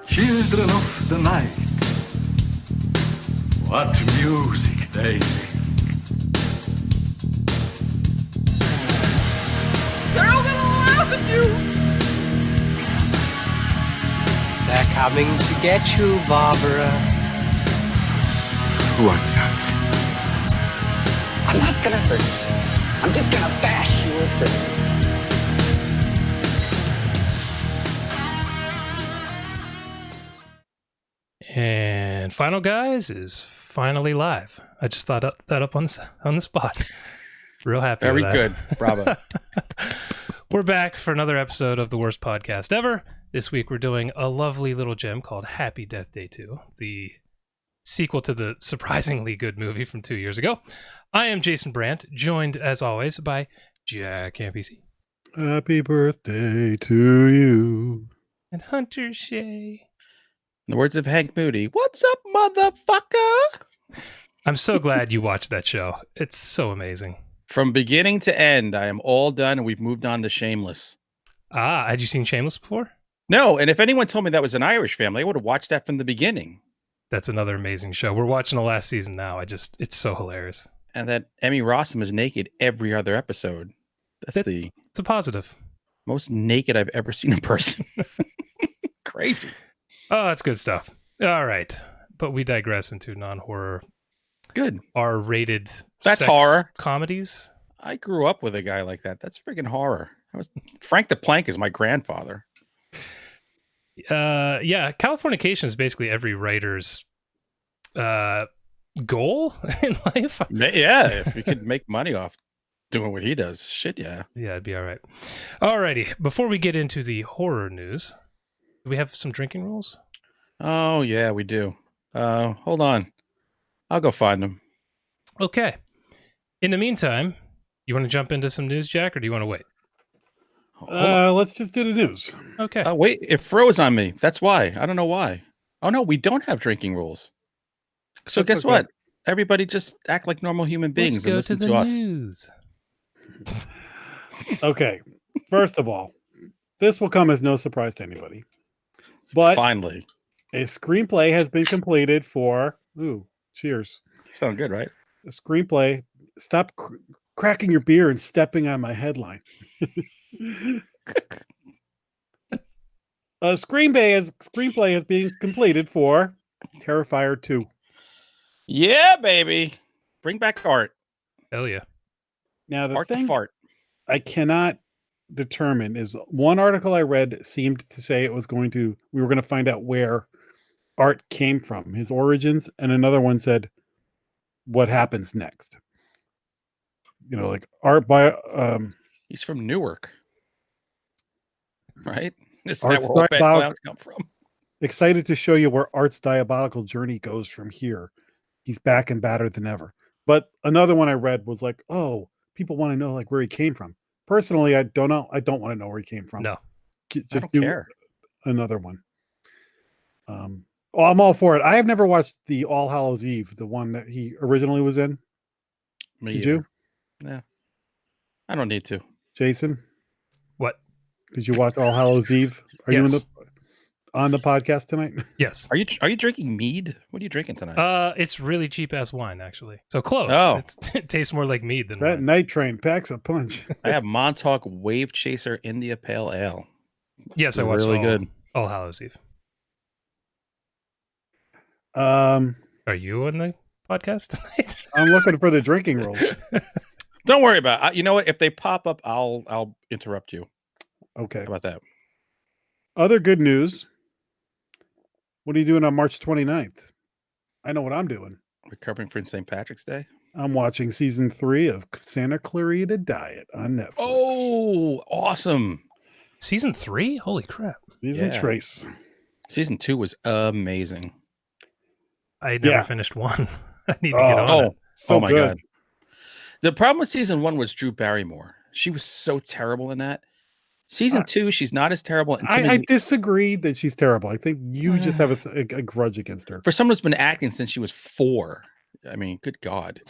Children of the night, what music they make. They're all gonna laugh at you! They're coming to get you, Barbara. What's up? I'm not gonna hurt you. I'm just gonna bash you a bit. And Final Guys is finally live. I just thought that up on the spot. Real happy Very with that. good. Bravo. We're back for another episode of the worst podcast ever. This week we're doing a lovely little gem called Happy Death Day 2, the sequel to the surprisingly good movie from 2 years ago. I am Jason Brant, joined as always by Jack Campisi. Happy birthday to you. And Hunter Shea. In the words of Hank Moody, what's up, motherfucker? I'm so glad you watched that show. It's so amazing. From beginning to end, I am all done, and we've moved on to Shameless. Ah, had you seen Shameless before? No, and if anyone told me that was an Irish family, I would have watched that from the beginning. That's another amazing show. We're watching the last season now. It's so hilarious. And that Emmy Rossum is naked every other episode. It's a positive. Most naked I've ever seen a person. Crazy. Oh, that's good stuff. All right. But we digress into non-horror, Good. R-rated That's sex horror. comedies. I grew up with a guy like that. That's freaking horror. Frank the Plank is my grandfather. Yeah, Californication is basically every writer's goal in life. Yeah, if you could make money off doing what he does. Shit, yeah. Yeah, it'd be all right. Alrighty. Before we get into the horror news, do we have some drinking rules? Oh, yeah, we do. Hold on. I'll go find them. Okay. In the meantime, you want to jump into some news, Jack, or do you want to wait? Let's just do the news. Okay. Oh, wait, it froze on me. That's why. I don't know why. Oh, no, we don't have drinking rules. So That's guess okay. what? Everybody just act like normal human beings Let's and go listen to to the us. news. Okay. First of all, this will come as no surprise to anybody. But Finally. a screenplay has been completed for cheers. Sound good, right? A screenplay. Stop cracking your beer and stepping on my headline. A screenplay has been completed for Terrifier 2. Yeah, baby. Bring back art. Hell yeah. Now the Art to thing fart. I cannot determine is one article I read seemed to say we were going to find out where Art came from, his origins, and another one said what happens next. You know, like Art by He's from Newark. Right? Is Art's that where all bad diabolical- clowns come from? excited to show you where Art's diabolical journey goes from here. He's back and badder than ever. But another one I read was like, oh, people want to know like where he came from. Personally, I don't know. I don't want to know where he came from. No. I Just don't care. another one. I'm all for it. I have never watched the All Hallows Eve, the one that he originally was in. Me Did either. you, Yeah. I don't need to. Jason? What? Did you watch All Hallows Eve? Are you Yes. on the podcast tonight? Yes. Are you drinking mead? What are you drinking tonight? It's really cheap ass wine, actually. So close. Oh. It tastes more like mead than That wine. night train packs a punch. I have Montauk Wave Chaser India Pale Ale. Yes, I watched really all, good. All Hallows Eve. I'm Are you on the podcast tonight? looking for the drinking rules. Don't worry about it. You know what? If they pop up, I'll interrupt you. Okay. How about that? Other good news. What are you doing on March 29th? I know what I'm doing. Recovering from St. Patrick's Day. I'm watching season 3 of Santa Clarita Diet on Netflix. Oh, awesome. Season 3? Holy crap. Season yeah. Trace. Season 2 was amazing. I never Yeah. finished one. I need to get on it. Oh, So oh my good. God. The problem with season 1 was Drew Barrymore. She was so terrible in that. Season 2, she's not as terrible. And I Timothy- disagree that she's terrible. I think you just have a grudge against her. for someone who's been acting since she was 4. I mean, good God.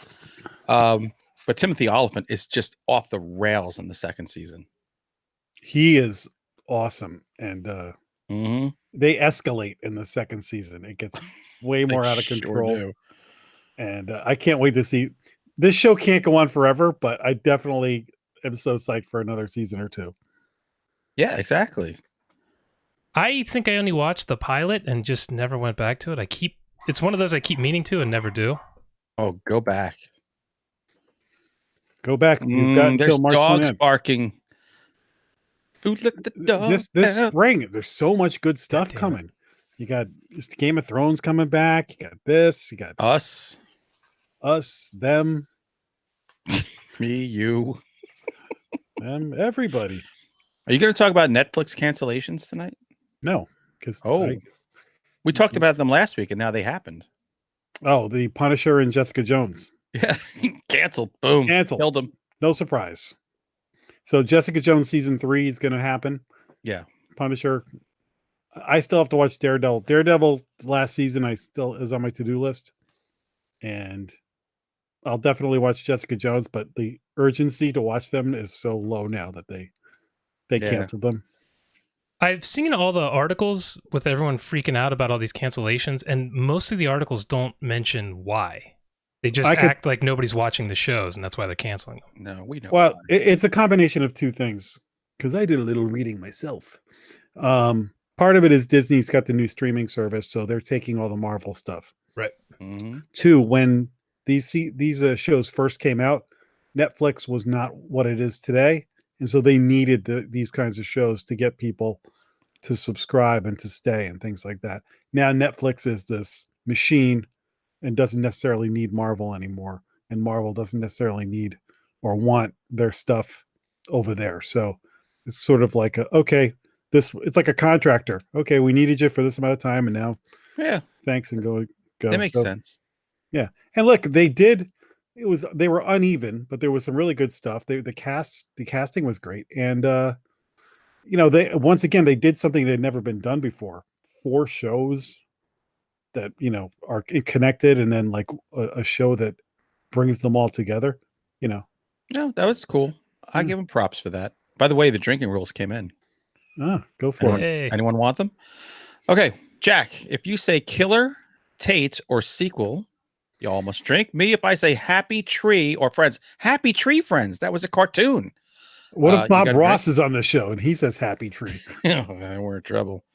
But Timothy Oliphant is just off the rails in the second season. He is awesome. And Mm-hmm. They escalate in the second season. It gets way more out of control. Do. And I can't wait to see. This show can't go on forever, but I definitely am so psyched for another season or two. Yeah, exactly. I think I only watched the pilot and just never went back to it. It's one of those I keep meaning to and never do. Oh, go back. Go back. You've got There's until March dogs 29th. barking. Who let the dog This out? spring, there's so much good stuff damn it. coming. You got just Game of Thrones coming back. You got this. You got Us, them, me, you. them, everybody. Are you going to talk about Netflix cancellations tonight? No, because We talked about them last week, and now they happened. the Punisher and Jessica Jones Yeah, canceled. Boom, canceled. Killed them. No surprise. So Jessica Jones season 3 is going to happen. Yeah. Punisher. I still have to watch Daredevil. Daredevil's last season I still is on my to-do list. And I'll definitely watch Jessica Jones, but the urgency to watch them is so low now that they canceled them. I've seen all the articles with everyone freaking out about all these cancellations, and most of the articles don't mention why. They just act like nobody's watching the shows, and that's why they're canceling them. No, we know. Well, it's a combination of two things, because I did a little reading myself. Part of it is Disney's got the new streaming service, so they're taking all the Marvel stuff. Right. Mm-hmm. Two, when these shows first came out, Netflix was not what it is today, and so they needed these kinds of shows to get people to subscribe and to stay and things like that. Now Netflix is this machine and doesn't necessarily need Marvel anymore, and Marvel doesn't necessarily need or want their stuff over there. So it's sort of like it's like a contractor. Okay, we needed you for this amount of time, and now thanks and go. That makes sense. Yeah, and look, they were uneven, but there was some really good stuff. The casting was great, and they did something that had never been done before. 4 shows that are connected, and then like a show that brings them all together. No, that was cool. I give them props for that. By the way, the drinking rules came in. Go for it. Anyone want them? Okay, Jack, if you say killer, Tate, or sequel, you all must drink. Me, if I say Happy Tree or Friends. Happy Tree Friends. That was a cartoon. What if Bob Ross is on the show and he says Happy Tree? We're in trouble.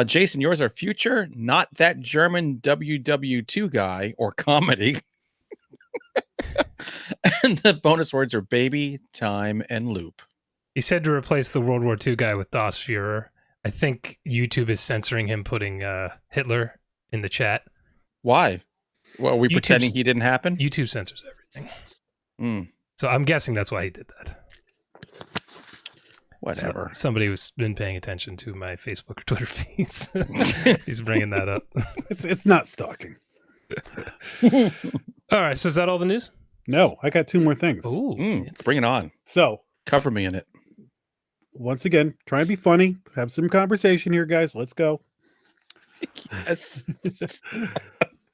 Jason, yours are future, not that German WW2 guy or comedy. And the bonus words are baby, time, and loop. He said to replace the World War II guy with Das Führer. I think YouTube is censoring him putting Hitler in the chat. Why? Well, are we pretending he didn't happen? YouTube censors everything. So I'm guessing that's why he did that. Whatever. Somebody was been paying attention to my Facebook or Twitter feeds. He's bringing that up. It's not stalking. All right. So is that all the news? No, I got 2 more things. Ooh, bring it on. So cover me in it. Once again, try and be funny. Have some conversation here, guys. Let's go. Yes.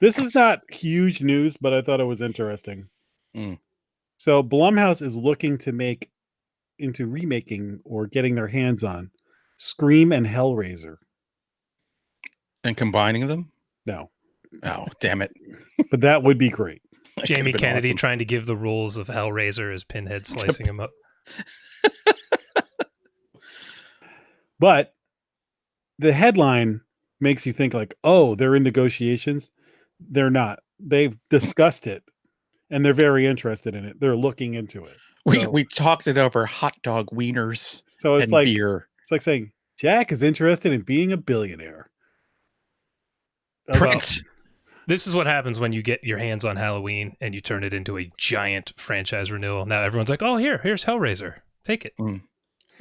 This is not huge news, but I thought it was interesting. So Blumhouse is looking to make into remaking or getting their hands on Scream and Hellraiser. And combining them? No. Oh, damn it. But that would be great. Jamie Kennedy trying to give the rules of Hellraiser as Pinhead slicing him up. But the headline makes you think like, oh, they're in negotiations. They're not. They've discussed it and they're very interested in it. They're looking into it. We talked it over hot dog wieners. So it's and like beer. It's like saying Jack is interested in being a billionaire. Well, this is what happens when you get your hands on Halloween and you turn it into a giant franchise renewal. Now everyone's like, oh, here's Hellraiser. Take it.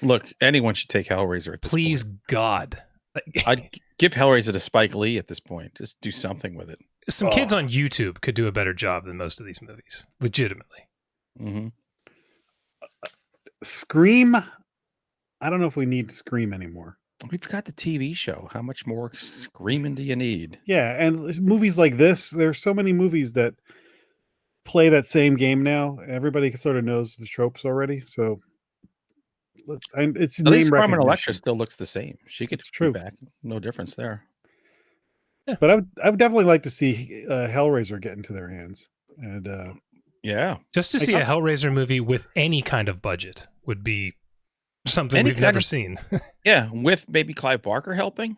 Look, anyone should take Hellraiser at this Please, point. God. I'd give Hellraiser to Spike Lee at this point. Just do something with it. Some kids on YouTube could do a better job than most of these movies. Legitimately. Scream. I don't know if we need Scream anymore. We've got the TV show. How much more screaming do you need? Yeah, and movies like this, there's so many movies that play that same game now. Everybody sort of knows the tropes already. So It's At least name Carmen recognition. Electra still looks the same. She could It's be true. back. No difference there. But I would definitely like to see Hellraiser get into their hands. And Yeah. Just to see a Hellraiser movie with any kind of budget would be something Any we've kind never of- seen. Yeah, with maybe Clive Barker helping.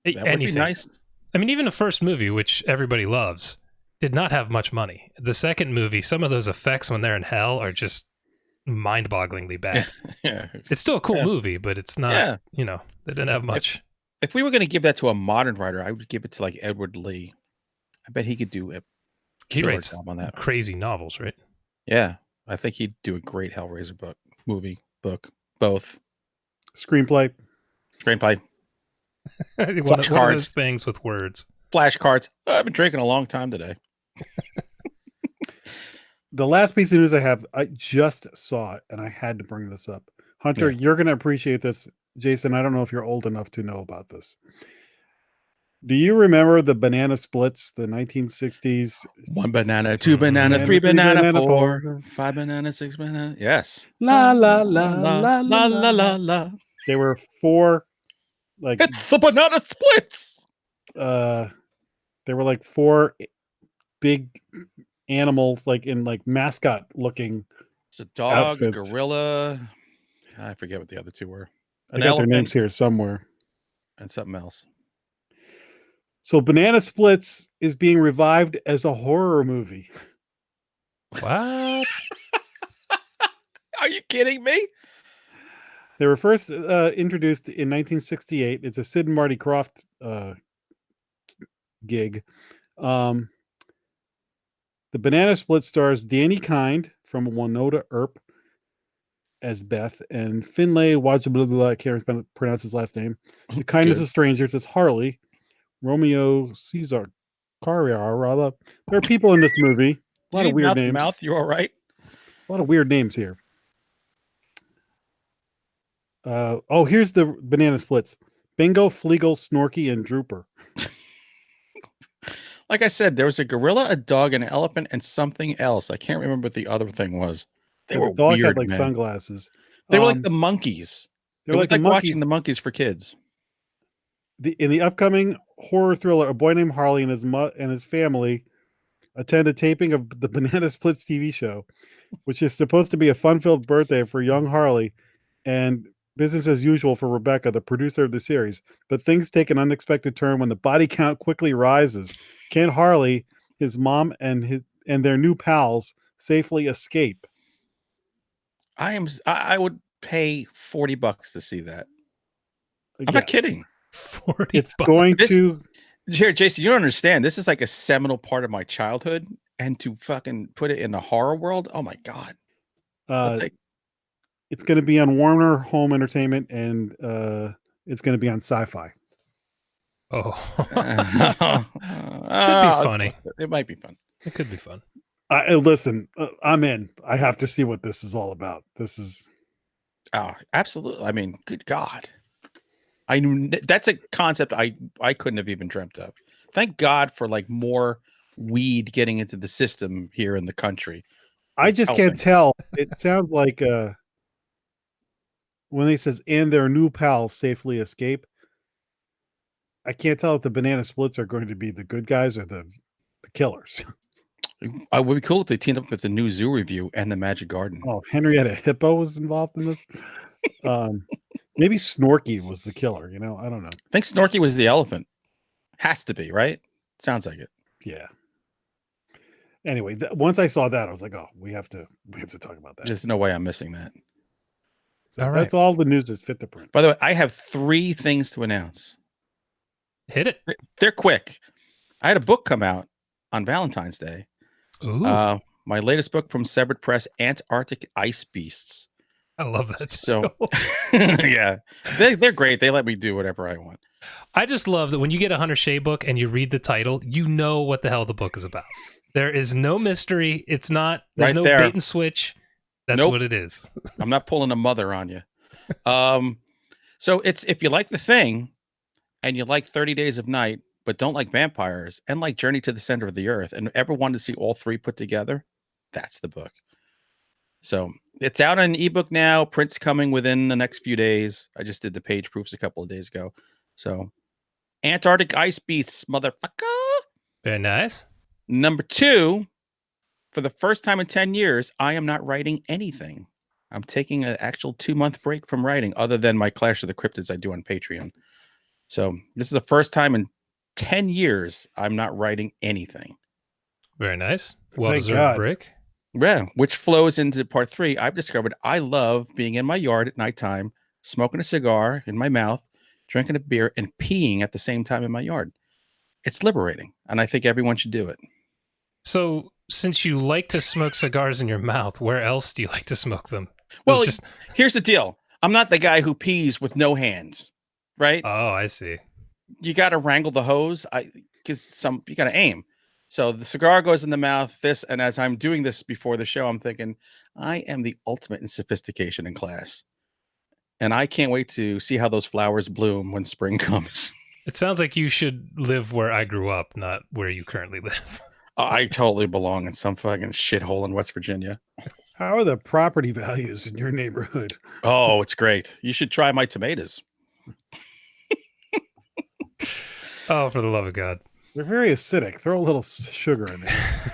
That would Anything. be nice. I mean, even the first movie, which everybody loves, did not have much money. The second movie, some of those effects when they're in hell are just mind-bogglingly bad. Yeah. It's still a cool movie, but it's not, Yeah. they didn't have much. If we were going to give that to a modern writer, I would give it to like Edward Lee. I bet he could do a He killer writes job on that. crazy novels, right? Yeah, I think he'd do a great Hellraiser book, both screenplay. screenplay, one of Flashcards. those things with words. flashcards. I've been drinking a long time today. The last piece of news I have, I just saw it, and I had to bring this up. Hunter, you're going to appreciate this. Jason, I don't know if you're old enough to know about this. Do you remember the banana splits, the 1960s? 1 banana, 2 banana, 3 banana, 4, 5 banana, 6 banana. Yes. La la la la la la la la. There were 4, like It's the banana splits. there were like 4 big animals, like in like mascot looking. It's a dog, outfits. a gorilla. I forget what the other 2 were. I got their names here somewhere. And something else. So Banana Splits is being revived as a horror movie. What? Are you kidding me? They were first introduced in 1968. It's a Sid and Marty Krofft gig. The Banana Split stars Danny Kind from Winona Earp as Beth and Finlay Wajabla, I can't pronounce his last name. The Kindness of Strangers as Harley. Romeo Caesar Carriera. There are people in this movie. A lot of weird names. Mouth, you all right? A lot of weird names here. Here's the Banana Splits. Bingo, Fleagle, Snorky, and Drooper. Like I said, there was a gorilla, a dog, an elephant, and something else. I can't remember what the other thing was. They were the dog weird, had like man. sunglasses. They were like the monkeys. They It were was like watching the monkeys for kids. In the upcoming horror thriller, a boy named Harley and his family attend a taping of the Banana Splits TV show, which is supposed to be a fun-filled birthday for young Harley and business as usual for Rebecca, the producer of the series. But things take an unexpected turn when the body count quickly rises. Can Harley, his mom, and their new pals safely escape? I would pay $40 to see that. I'm not kidding. 40 It's going to here, Jason. You don't understand. This is like a seminal part of my childhood, and to fucking put it in the horror world. Oh my god! It's going to be on Warner Home Entertainment, and it's going to be on Sci-Fi. Oh, could be funny. It might be fun. It could be fun. Listen, I'm in. I have to see what this is all about. This is absolutely. I mean, good God. I knew that's a concept I couldn't have even dreamt of. Thank God for like more weed getting into the system here in the country. I just can't tell. It sounds like when he says and their new pals safely escape. I can't tell if the Banana Splits are going to be the good guys or the killers. It would be cool if they teamed up with the new Zoo Review and the Magic Garden. Oh, Henrietta Hippo was involved in this. Maybe Snorky was the killer. I don't know. I think Snorky was the elephant. Has to be, right? Sounds like it. Yeah. Anyway, once I saw that, I was like, "Oh, we have to talk about that." There's no way I'm missing that. So that's all the news that's fit to print. By the way, I have 3 things to announce. Hit it. They're quick. I had a book come out on Valentine's Day. Ooh. My latest book from Severed Press, Antarctic Ice Beasts. I love that. So, yeah, they're great. They let me do whatever I want. I just love that when you get a Hunter Shea book and you read the title, you know what the hell the book is about. There is no mystery. It's not. There's no bait and switch. That's what it is. I'm not pulling a mother on you. So it's if you like The Thing, and you like 30 Days of Night, but don't like vampires, and like Journey to the Center of the Earth, and ever wanted to see all 3 put together, that's the book. So it's out on ebook now. Print's coming within the next few days. I just did the page proofs a couple of days ago. So Antarctic Ice Beasts, motherfucker. Very nice. Number 2, for the first time in 10 years, I am not writing anything. I'm taking an actual 2-month break from writing, other than my Clash of the Cryptids I do on Patreon. So this is the first time in 10 years I'm not writing anything. Very nice. Well Thank deserved God. break. Yeah, which flows into part 3. I've discovered I love being in my yard at nighttime, smoking a cigar in my mouth, drinking a beer, and peeing at the same time in my yard. It's liberating, and I think everyone should do it. So, since you like to smoke cigars in your mouth, where else do you like to smoke them? Well, It's here's the deal. I'm not the guy who pees with no hands, right? Oh, I see. You got to wrangle the hose. Because you got to aim. So the cigar goes in the mouth. And as I'm doing this before the show, I'm thinking, I am the ultimate in sophistication in class, and I can't wait to see how those flowers bloom when spring comes. It sounds like you should live where I grew up, not where you currently live. I totally belong in some fucking shithole in West Virginia. How are the property values in your neighborhood? Oh, it's great. You should try my tomatoes. Oh, for the love of God. They're very acidic. Throw a little sugar in there.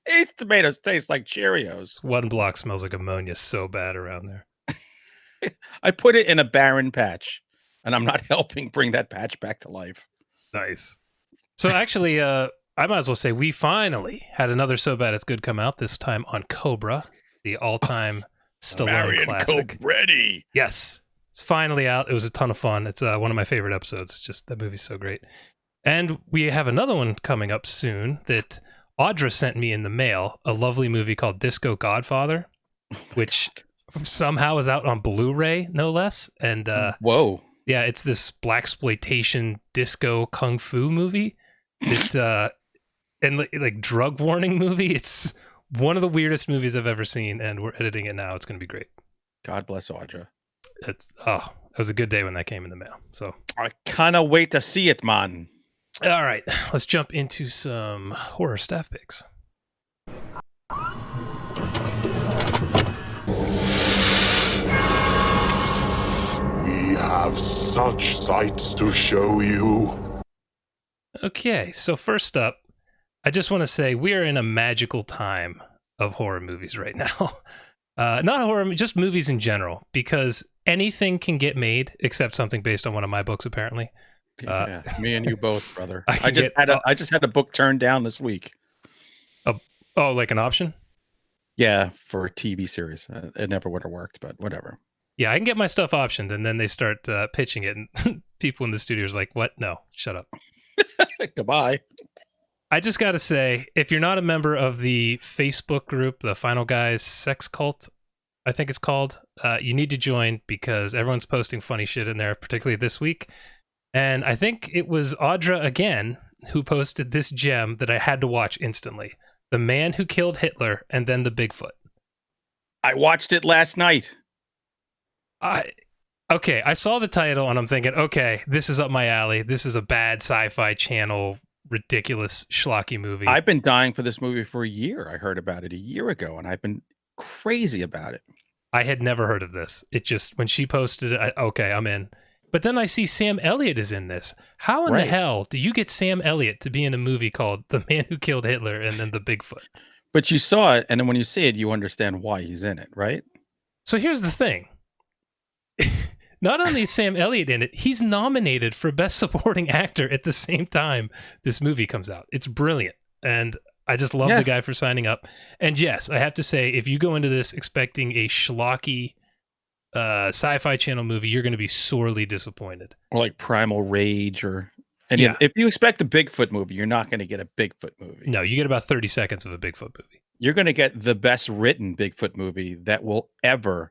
These tomatoes taste like Cheerios. This one block smells like ammonia so bad around there. I put it in a barren patch, and I'm not helping bring that patch back to life. Nice. So actually, I might as well say we finally had another So Bad It's Good come out, this time on Cobra, the all-time Stallone classic. Cobretti. Yes. It's finally out. It was a ton of fun. It's one of my favorite episodes. It's just, that movie's so great. And we have another one coming up soon that Audra sent me in the mail, a lovely movie called Disco Godfather, which somehow is out on Blu-ray, no less. And whoa. yeah, it's this blaxploitation disco kung fu movie. And like drug warning movie. It's one of the weirdest movies I've ever seen, and we're editing it now. It's going to be great. God bless Audra. It was a good day when that came in the mail. So I cannot wait to see it, man. all right, let's jump into some horror staff picks. We have such sights to show you. Okay, so first up, I just want to say we are in a magical time of horror movies right now. Not horror, just movies in general, because anything can get made except something based on one of my books, apparently. Yeah, me and you both, brother. I I just had a book turned down this week. Oh, like an option? Yeah, for a TV series. It never would have worked, but whatever. Yeah, I can get my stuff optioned, and then they start pitching it, and people in the studio is like, what? No, shut up. Goodbye. I just got to say, if you're not a member of the Facebook group, the Final Guys Sex Cult, I think it's called, you need to join because everyone's posting funny shit in there, particularly this week. And I think it was Audra again who posted this gem that I had to watch instantly. The Man Who Killed Hitler and Then the Bigfoot. I watched it last night. Okay, I saw the title and I'm thinking, okay, this is up my alley. This is a bad Sci-Fi Channel, ridiculous schlocky movie. I've been dying for this movie for a year. I heard about it a year ago, and I've been crazy about it. I had never heard of this. It just, when she posted it, okay, I'm in. But then I see Sam Elliott is in this. How in the hell do you get Sam Elliott to be in a movie called The Man Who Killed Hitler and Then the Bigfoot? But you saw it, and then when you see it, you understand why he's in it, right? So here's the thing. Not only is Sam Elliott in it, he's nominated for Best Supporting Actor at the same time this movie comes out. It's brilliant. And I just love the guy for signing up. And yes, I have to say, if you go into this expecting a schlocky Sci-Fi Channel movie, you're going to be sorely disappointed. Or like Primal Rage if you expect a Bigfoot movie, you're not going to get a Bigfoot movie. No, you get about 30 seconds of a Bigfoot movie. You're going to get the best written Bigfoot movie that will ever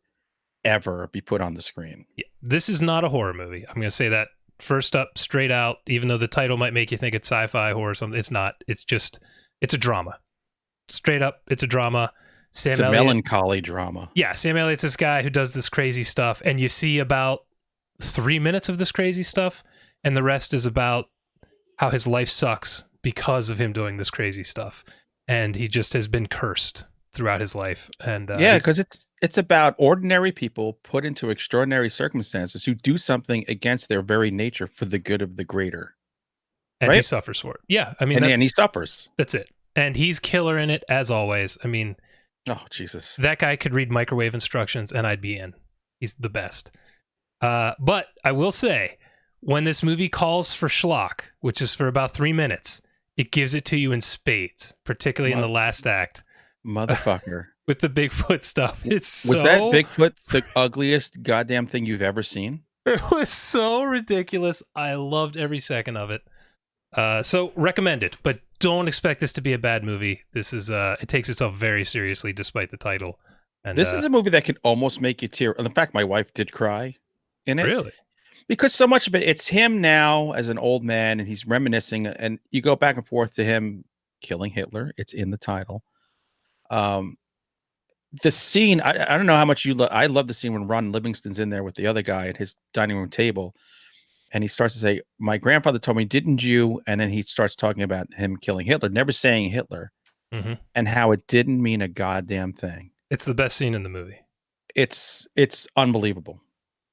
be put on the screen. Yeah, this is not a horror movie. I'm going to say that first up, straight out, even though the title might make you think it's sci-fi horror or something. It's not. It's a drama. Straight up, it's a drama. It's a melancholy drama. Yeah, Sam Elliott's this guy who does this crazy stuff, and you see about 3 minutes of this crazy stuff, and the rest is about how his life sucks because of him doing this crazy stuff. And he just has been cursed throughout his life. And yeah, because it's about ordinary people put into extraordinary circumstances who do something against their very nature for the good of the greater. and he right? suffers for it. Yeah, I mean, And he suffers. that's it. And he's killer in it as always. I mean, Oh, Jesus. that guy could read microwave instructions and I'd be in. He's the best. But I will say, when this movie calls for schlock, which is for about 3 minutes, it gives it to you in spades, particularly in the last act. Motherfucker. With the Bigfoot stuff. Was that Bigfoot the ugliest goddamn thing you've ever seen? It was so ridiculous. I loved every second of it. So recommend it, but don't expect this to be a bad movie. This is it takes itself very seriously despite the title. And this is a movie that could almost make you tear. In fact, my wife did cry in it. Really? Because so much of it's him now as an old man, and he's reminiscing, and you go back and forth to him killing Hitler. It's in the title. The scene, I don't know how much you love. I love the scene when Ron Livingston's in there with the other guy at his dining room table, and he starts to say, "My grandfather told me, didn't you?" And then he starts talking about him killing Hitler, never saying Hitler, and how it didn't mean a goddamn thing. It's the best scene in the movie. It's unbelievable.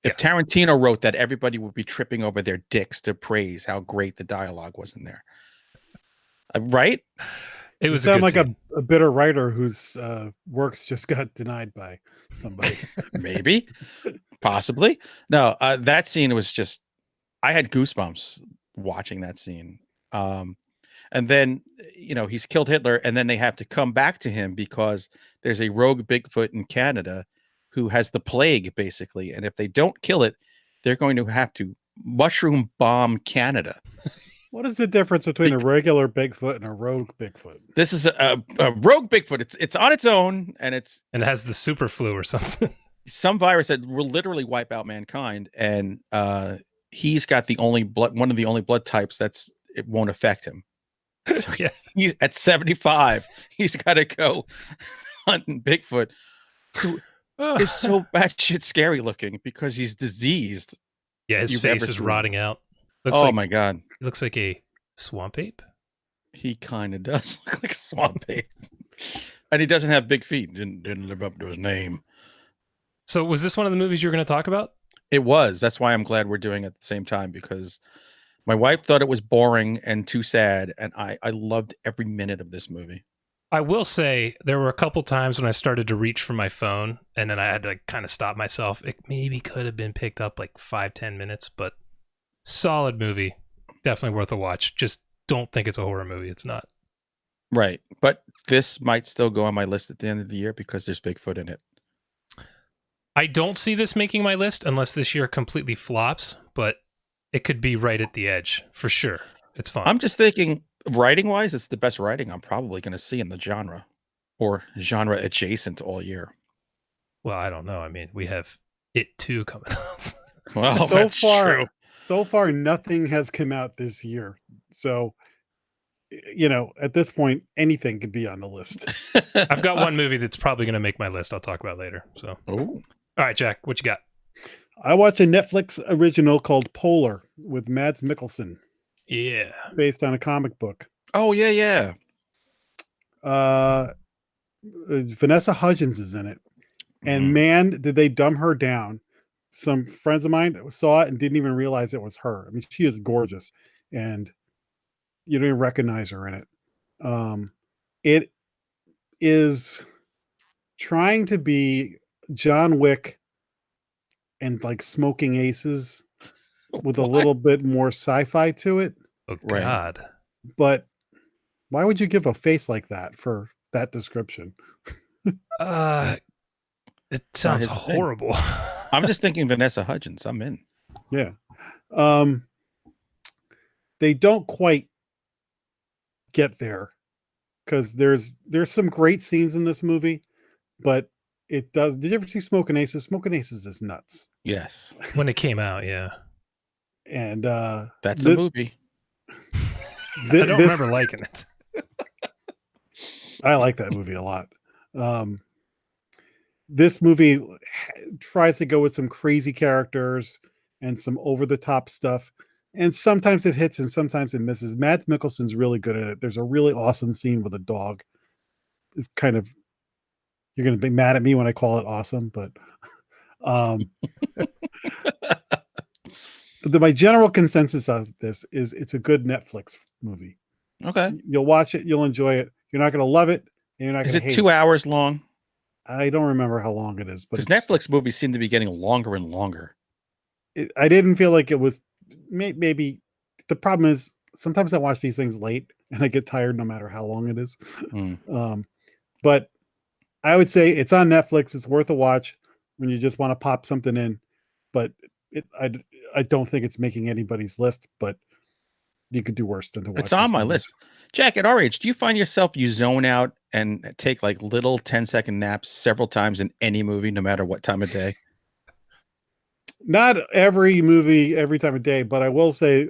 If Tarantino wrote that, everybody would be tripping over their dicks to praise how great the dialogue was in there. Right? It was sound like a bitter writer whose works just got denied by somebody. Maybe, possibly. No, that scene was just, I had goosebumps watching that scene. And then, he's killed Hitler, and then they have to come back to him because there's a rogue Bigfoot in Canada who has the plague, basically. And if they don't kill it, they're going to have to mushroom bomb Canada. What is the difference between a regular Bigfoot and a rogue Bigfoot? This is a rogue Bigfoot. It's on its own, and it has the super flu or something. Some virus that will literally wipe out mankind, and he's got one of the only blood types it won't affect him. So he's at 75. He's got to go hunting Bigfoot, who is so batshit scary looking because he's diseased. Yeah, his face is rotting out. My God. He looks like a swamp ape. He kind of does look like a swamp ape. And he doesn't have big feet. Didn't live up to his name. So was this one of the movies you were going to talk about? It was. That's why I'm glad we're doing it at the same time, because my wife thought it was boring and too sad, and I loved every minute of this movie. I will say there were a couple times when I started to reach for my phone, and then I had to kind of stop myself. It maybe could have been picked up like 5-10 minutes, but solid movie. Definitely worth a watch. Just don't think it's a horror movie. It's not. Right. But this might still go on my list at the end of the year because there's Bigfoot in it. I don't see this making my list unless this year completely flops, but it could be right at the edge for sure. It's fun. I'm just thinking, writing-wise, it's the best writing I'm probably going to see in the genre or genre adjacent all year. Well, I don't know. I mean, we have It 2 coming up. Well, that's true. So far, nothing has come out this year. So, at this point, anything could be on the list. I've got one movie that's probably going to make my list. I'll talk about later. So, all right, Jack, what you got? I watched a Netflix original called Polar with Mads Mikkelsen. Yeah. Based on a comic book. Oh, yeah. Vanessa Hudgens is in it. And man, did they dumb her down. Some friends of mine saw it and didn't even realize it was her. I mean, she is gorgeous, and you don't even recognize her in it. It is trying to be John Wick and like Smoking Aces with a little bit more sci-fi to it. Oh, God. But why would you give a face like that for that description? It sounds horrible. I'm just thinking Vanessa Hudgens. I'm in. Yeah. They don't quite get there because there's some great scenes in this movie, but it does. Did you ever see Smoking Aces? Smoking Aces is nuts. Yes. When it came out, yeah. And that's a movie. I don't remember liking it. I like that movie a lot. This movie tries to go with some crazy characters and some over-the-top stuff. And sometimes it hits and sometimes it misses. Mads Mikkelsen's really good at it. There's a really awesome scene with a dog. It's kind of You're going to be mad at me when I call it awesome, but my general consensus of this is it's a good Netflix movie. Okay. You'll watch it, you'll enjoy it. You're not going to love it, and you're not Is going to it hate 2 hours long? I don't remember how long it is, but Because Netflix movies seem to be getting longer and longer. I didn't feel like it was. Maybe the problem is sometimes I watch these things late and I get tired no matter how long it is. But I would say it's on Netflix. It's worth a watch when you just want to pop something in. But I don't think it's making anybody's list. But you could do worse than to watch. It's on my movies. list. Jack, at our age, do you find yourself you zone out and take like little 10-second naps several times in any movie, no matter what time of day? Not every movie every time of day, but I will say,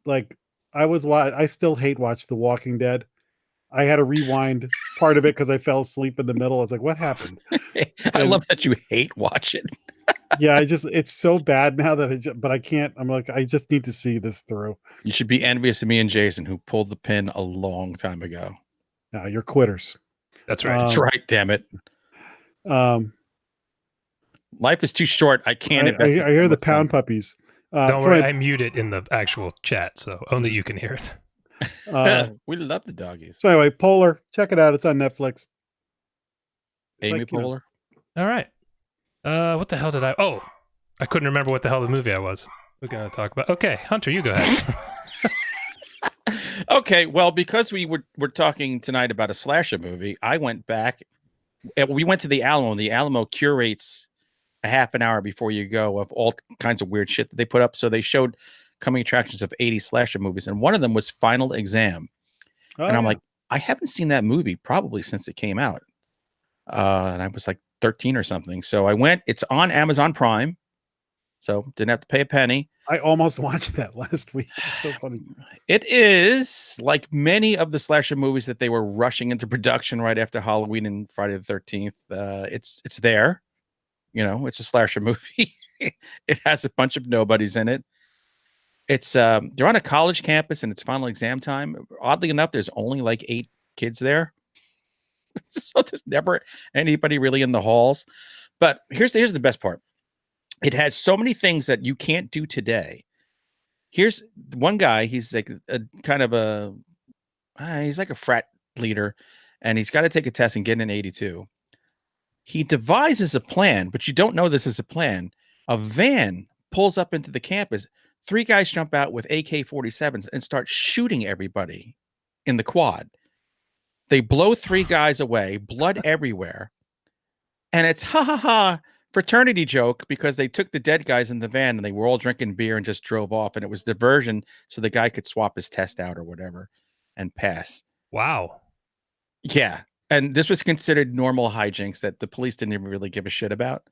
like I still hate watch The Walking Dead. I had to rewind part of it because I fell asleep in the middle. I was like, what happened? I love that you hate watch it. Yeah, it's so bad now that but I can't. I'm like, I just need to see this through. You should be envious of me and Jason, who pulled the pin a long time ago. No, you're quitters. That's right. That's right. Damn it. Life is too short. I can't. I hear the pound puppies. Don't worry, I mute it in the actual chat, so only you can hear it. We love the doggies. So anyway, Polar, check it out. It's on Netflix. Amy Poehler. All right. What the hell did I? Oh, I couldn't remember what the hell the movie I was. We're gonna talk about. Okay, Hunter, you go ahead. Okay, well, because we're talking tonight about a slasher movie, I went back. We went to the Alamo. And the Alamo curates a half an hour before you go of all kinds of weird shit that they put up. So they showed coming attractions of 80 slasher movies, and one of them was Final Exam. And I'm like, I haven't seen that movie probably since it came out. And I was like 13 or something. So I went. It's on Amazon Prime, so didn't have to pay a penny. I almost watched that last week. It's so funny. It is like many of the slasher movies that they were rushing into production right after Halloween and Friday the 13th. It's there. You know, it's a slasher movie. It has a bunch of nobodies in it. It's they're on a college campus and it's final exam time. Oddly enough, there's only like 8 kids there. So there's never anybody really in the halls. But here's the best part. It has so many things that you can't do today. Here's one guy. He's like a kind of he's like a frat leader, and he's got to take a test and get an 82. He devises a plan, but you don't know this is a plan. A van pulls up into the campus. 3 guys jump out with AK-47s and start shooting everybody in the quad. They blow 3 guys away, blood everywhere. And it's fraternity joke because they took the dead guys in the van and they were all drinking beer and just drove off. And it was diversion so the guy could swap his test out or whatever and pass. Wow. Yeah. And this was considered normal hijinks that the police didn't even really give a shit about.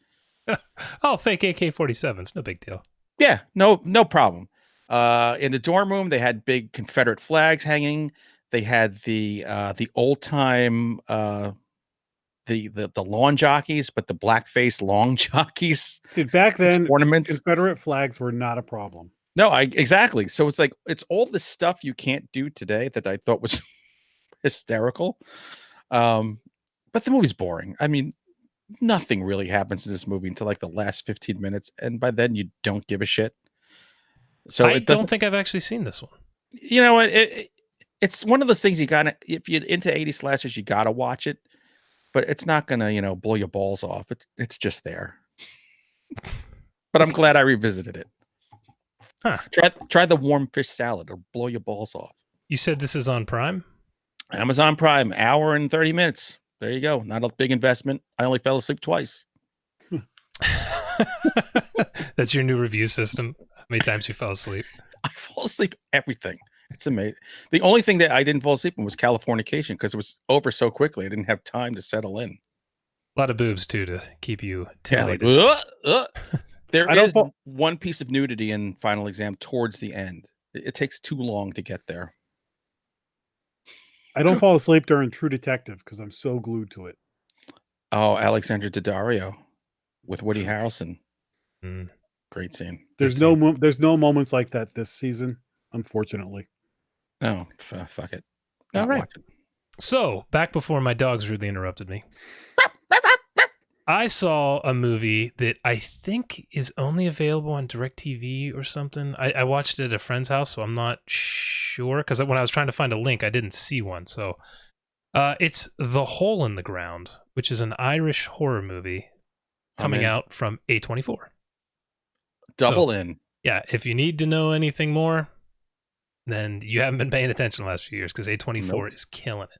Oh, fake AK-47s. No big deal. Yeah, no problem. In the dorm room, they had big Confederate flags hanging. They had the old time the lawn jockeys, but the blackface lawn jockeys. Dude, back then, ornaments. Confederate flags were not a problem. No, exactly. So it's like it's all the stuff you can't do today that I thought was hysterical. But the movie's boring. I mean, nothing really happens in this movie until like the last 15 minutes, and by then you don't give a shit. So I don't think I've actually seen this one. You know what? It's one of those things you gotta, if you're into 80 slashers, you gotta watch it, but it's not gonna, blow your balls off. It's just there. But I'm glad I revisited it. Huh. Try the warm fish salad or blow your balls off. You said this is on Prime? Amazon Prime, hour and 30 minutes. There you go. Not a big investment. I only fell asleep twice. That's your new review system. How many times you fell asleep? I fall asleep everything. It's amazing. The only thing that I didn't fall asleep in was Californication because it was over so quickly. I didn't have time to settle in. A lot of boobs too to keep you titillated. There is one piece of nudity in Final Exam towards the end. It takes too long to get there. I don't fall asleep during True Detective because I'm so glued to it. Oh, Alexandra Daddario with Woody Harrelson. Great scene. There's no moments like that this season, unfortunately. Oh, fuck it. All right. So, back before my dogs rudely interrupted me. I saw a movie that I think is only available on DirecTV or something. I watched it at a friend's house, so I'm not sure, because when I was trying to find a link, I didn't see one. So it's The Hole in the Ground, which is an Irish horror movie coming out from A24. Double So, in. Yeah, if you need to know anything more, then you haven't been paying attention the last few years, because A24 is killing it.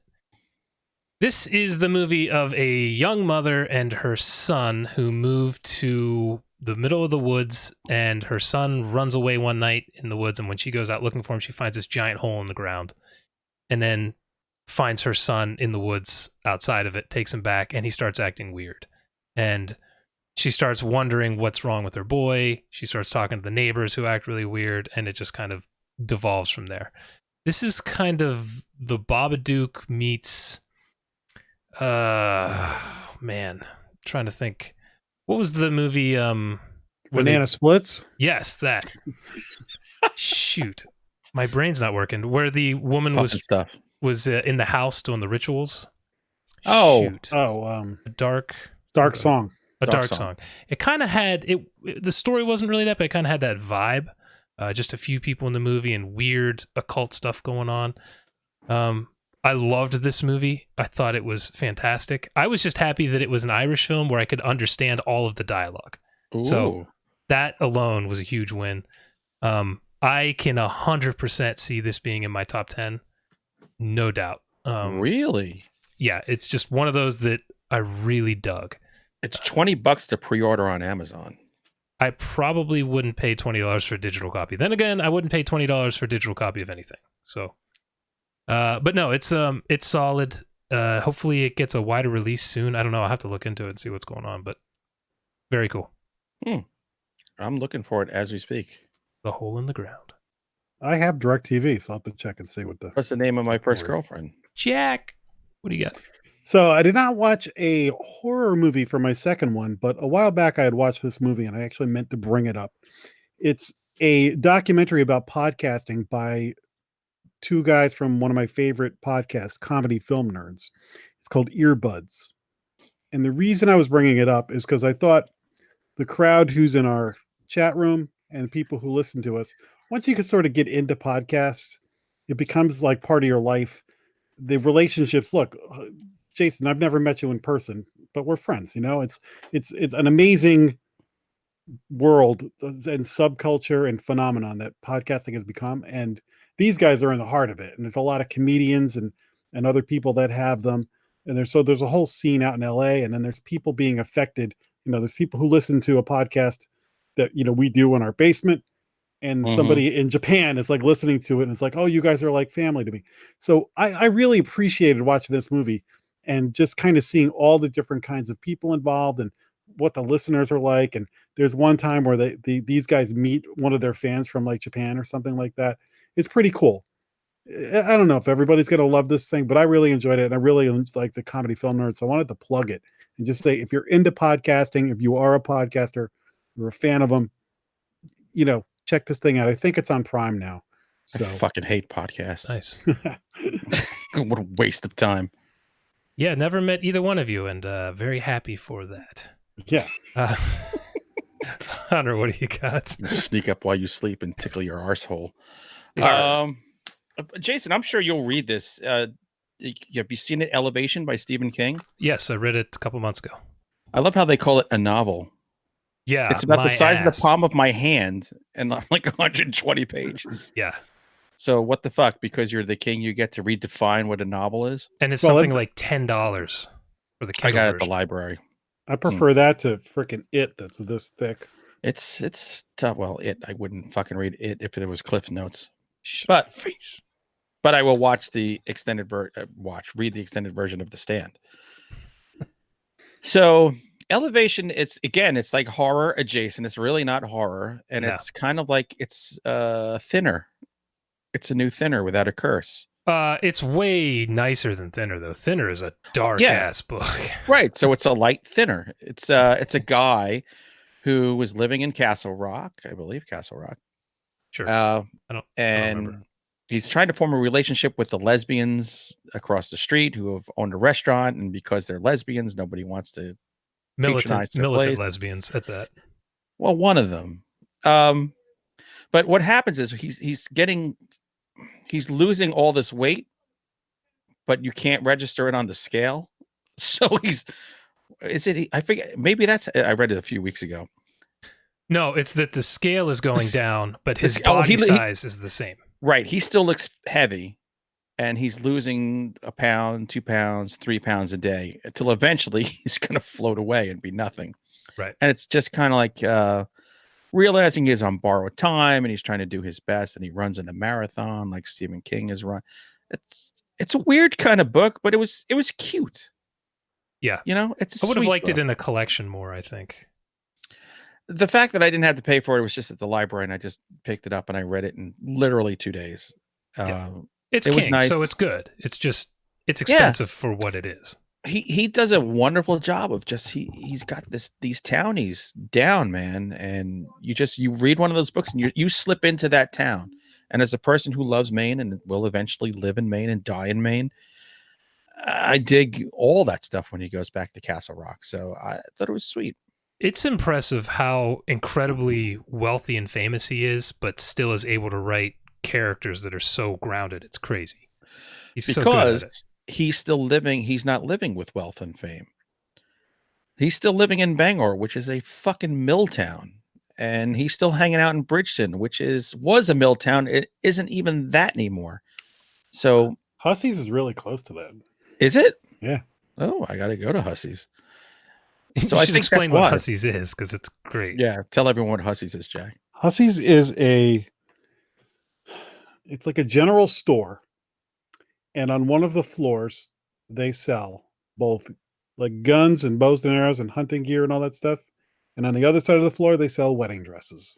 This is the movie of a young mother and her son who moved to the middle of the woods, and her son runs away one night in the woods, and when she goes out looking for him, she finds this giant hole in the ground, and then finds her son in the woods outside of it, takes him back, and he starts acting weird. And she starts wondering what's wrong with her boy. She starts talking to the neighbors who act really weird, and it just kind of devolves from there. This is kind of the Babadook meets... man, trying to think. What was the movie? Banana Splits? Yes, that. Shoot, my brain's not working. Where the woman was in the house doing the rituals. Shoot. A dark song. A dark song. It kind of had it. The story wasn't really that, but it kind of had that vibe. Just a few people in the movie and weird occult stuff going on. I loved this movie. I thought it was fantastic. I was just happy that it was an Irish film where I could understand all of the dialogue. Ooh. So that alone was a huge win. I can 100% see this being in my top 10. No doubt. Really? Yeah, it's just one of those that I really dug. It's $20 to pre-order on Amazon. I probably wouldn't pay $20 for a digital copy. Then again, I wouldn't pay $20 for a digital copy of anything. So... but no, it's solid. Hopefully it gets a wider release soon. I don't know. I'll have to look into it and see what's going on, but very cool. I'm looking for it as we speak. The Hole in the Ground. I have DirecTV, so I'll have to check and see what's the name of my first girlfriend. Jack. What do you got? So I did not watch a horror movie for my second one, but a while back I had watched this movie and I actually meant to bring it up. It's a documentary about podcasting by two guys from one of my favorite podcasts, Comedy Film Nerds. It's called Earbuds. And the reason I was bringing it up is because I thought the crowd who's in our chat room and people who listen to us, once you can sort of get into podcasts, it becomes like part of your life. The relationships, look, Jason, I've never met you in person, but we're friends, it's an amazing world and subculture and phenomenon that podcasting has become. And these guys are in the heart of it. And there's a lot of comedians and other people that have them. And there's a whole scene out in LA, and then there's people being affected. There's people who listen to a podcast that, we do in our basement, and somebody in Japan is like listening to it. And it's like, oh, you guys are like family to me. So I really appreciated watching this movie and just kind of seeing all the different kinds of people involved and what the listeners are like. And there's one time where these guys meet one of their fans from like Japan or something like that. It's pretty cool. I don't know if everybody's going to love this thing, but I really enjoyed it. And I really like the Comedy Film Nerds. So I wanted to plug it and just say, if you're into podcasting, if you are a podcaster, you're a fan of them, check this thing out. I think it's on Prime now. So I fucking hate podcasts. Nice. What a waste of time. Yeah, never met either one of you, and very happy for that. Yeah. Hunter, what do you got? Sneak up while you sleep and tickle your arsehole. Jason, I'm sure you'll read this. Have you seen it, Elevation by Stephen King? Yes, I read it a couple months ago. I love how they call it a novel. Yeah, it's about the size of the palm of my hand and like 120 pages. Yeah. So what the fuck? Because you're the king, you get to redefine what a novel is, and it's something like $10 for the Kindle I got it version. at the library. I prefer that to freaking It. That's this thick. It's tough. Well, I wouldn't fucking read it if it was Cliff Notes. But I will watch the extended read the extended version of The Stand. So Elevation, it's like horror adjacent. It's really not horror, and it's kind of like it's Thinner. It's a new Thinner without a curse. It's way nicer than Thinner, though. Thinner is a dark ass book. Right. So it's a light Thinner. It's a guy who was living in Castle Rock, I believe Castle Rock. Sure. I don't remember. He's trying to form a relationship with the lesbians across the street who have owned a restaurant, and because they're lesbians, nobody wants to Militant their place. lesbians at that. Well, one of them. But what happens is he's losing all this weight, but you can't register it on the scale. So I forget, maybe I read it a few weeks ago. No, it's that the scale is going down, but his body size is the same. Right. He still looks heavy, and he's losing a pound, 2 pounds, 3 pounds a day until eventually he's going to float away and be nothing. Right. And it's just kind of like realizing he's on borrowed time and he's trying to do his best, and he runs in a marathon like Stephen King has run. It's a weird kind of book, but it was cute. Yeah. You know, I would have liked it in a collection more, I think. The fact that I didn't have to pay for it was just at the library, and I just picked it up and I read it in literally 2 days. It's it was King, nice. so it's good. It's just it's expensive for what it is. He does a wonderful job of just he's got these townies down, man, and you read one of those books and you slip into that town. And as a person who loves Maine and will eventually live in Maine and die in Maine, I dig all that stuff when he goes back to Castle Rock. So I thought it was sweet. It's impressive how incredibly wealthy and famous he is, but still is able to write characters that are so grounded. It's crazy. He's so good at it. He's still living. He's not living with wealth and fame. He's still living in Bangor, which is a fucking mill town. And he's still hanging out in Bridgeton, which was a mill town. It isn't even that anymore. So Hussey's is really close to that. Is it? Yeah. Oh, I got to go to Hussey's. So I should explain what Hussey's is, because it's great. Yeah, tell everyone what Hussey's is, Jack. Hussey's is it's like a general store, and on one of the floors they sell both like guns and bows and arrows and hunting gear and all that stuff, and on the other side of the floor they sell wedding dresses.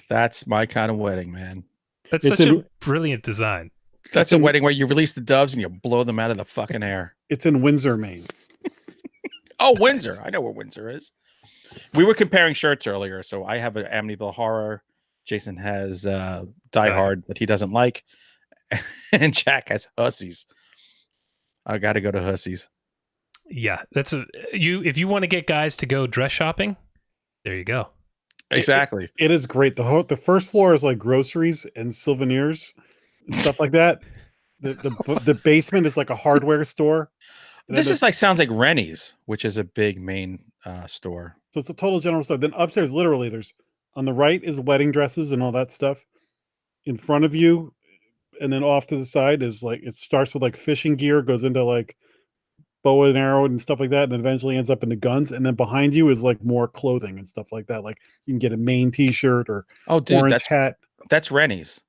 That's my kind of wedding, man. That's such a brilliant design. That's a wedding where you release the doves and you blow them out of the fucking air. It's in Windsor, Maine. Oh, Windsor. I know where Windsor is. We were comparing shirts earlier. So I have an Amityville Horror. Jason has Die Hard that he doesn't like. And Jack has Hussey's. I got to go to Hussey's. Yeah. If you want to get guys to go dress shopping, there you go. Exactly. It is great. The first floor is like groceries and souvenirs and stuff like that. The basement is like a hardware store. This is sounds like Rennie's, which is a big main store. So it's a total general store. Then upstairs, literally, there's on the right is wedding dresses and all that stuff. In front of you, and then off to the side is it starts with like fishing gear, goes into like bow and arrow and stuff like that, and eventually ends up into guns. And then behind you is like more clothing and stuff like that. Like you can get a Maine T-shirt or orange hat. That's Rennie's.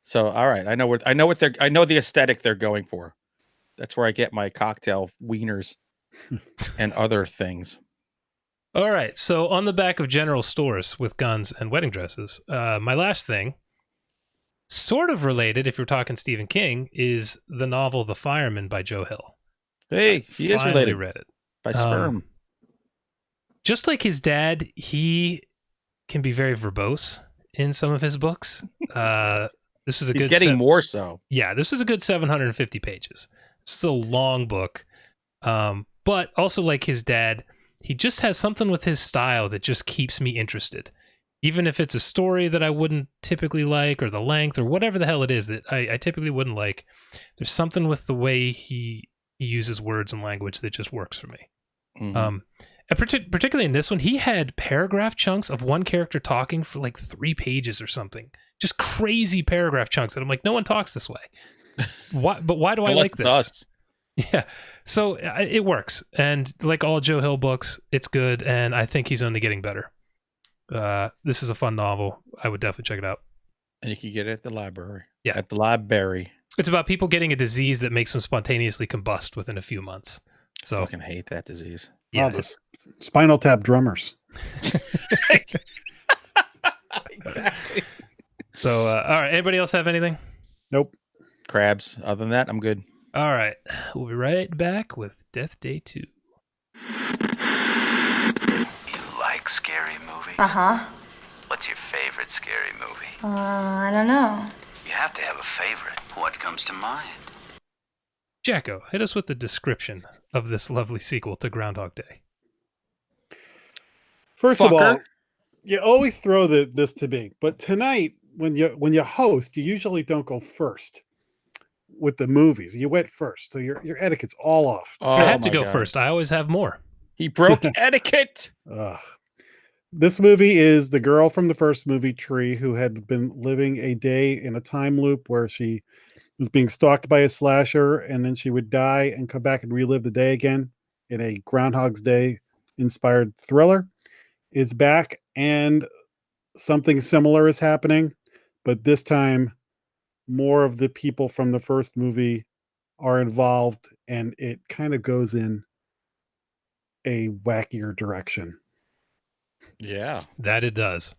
So all right, I know the aesthetic they're going for. That's where I get my cocktail wieners and other things. All right. So on the back of general stores with guns and wedding dresses, my last thing, sort of related, if you're talking Stephen King, is the novel The Fireman by Joe Hill. Hey, he is related. Read it by sperm. Just like his dad, he can be very verbose in some of his books. This was He's getting more so. Yeah, this is a good 750 pages. It's a long book, but also like his dad, he just has something with his style that just keeps me interested. Even if it's a story that I wouldn't typically like, or the length, or whatever the hell it is that I typically wouldn't like, there's something with the way he uses words and language that just works for me. Mm-hmm. And particularly in this one, he had paragraph chunks of one character talking for like 3 pages or something. Just crazy paragraph chunks that I'm like, no one talks this way. Why do I like this? Yeah. So it works. And like all Joe Hill books, it's good. And I think he's only getting better. This is a fun novel. I would definitely check it out. And you can get it at the library. Yeah. At the library. It's about people getting a disease that makes them spontaneously combust within a few months. So I fucking hate that disease. Yeah. The Spinal Tap drummers. Exactly. So, all right. Anybody else have anything? Nope. Crabs. Other than that, I'm good. All right. We'll be right back with Death Day 2. You like scary movies? Uh-huh. What's your favorite scary movie? I don't know. You have to have a favorite. What comes to mind? Jacko, hit us with the description of this lovely sequel to Groundhog Day. First of all, Fucker. you always throw this to me, but tonight when you host, you usually don't go first with the movies. You went first, so your etiquette's all off. Oh, I have to my go God. first. I always have more. He broke etiquette. This movie is the girl from the first movie, Tree, who had been living a day in a time loop where she was being stalked by a slasher, and then she would die and come back and relive the day again in a Groundhog's Day inspired thriller. Is back, and something similar is happening, but this time more of the people from the first movie are involved, and it kind of goes in a wackier direction. Yeah. That it does.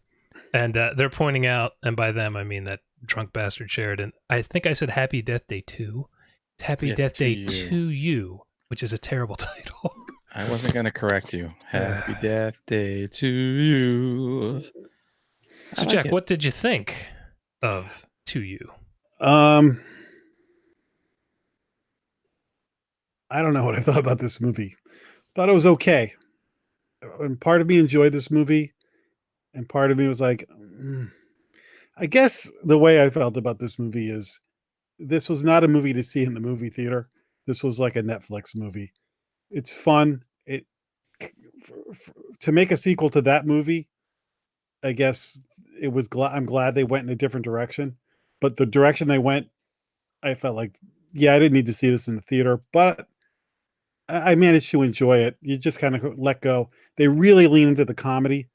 And they're pointing out, and by them I mean that drunk bastard Sheridan. I think I said Happy Death Day 2. It's Happy It's Death to Day you. to You, which is a terrible title. I wasn't going to correct you. Happy Death Day to you. So, like Jack, it. what did you think of To You? I don't know what I thought about this movie. Thought it was okay. And part of me enjoyed this movie, and part of me was like, I guess the way I felt about this movie is this was not a movie to see in the movie theater. This was like a Netflix movie. It's fun. To make a sequel to that movie, I guess it was I'm glad they went in a different direction. But the direction they went, I felt like, yeah, I didn't need to see this in the theater, but I managed to enjoy it. You just kind of let go. They really lean into the comedy,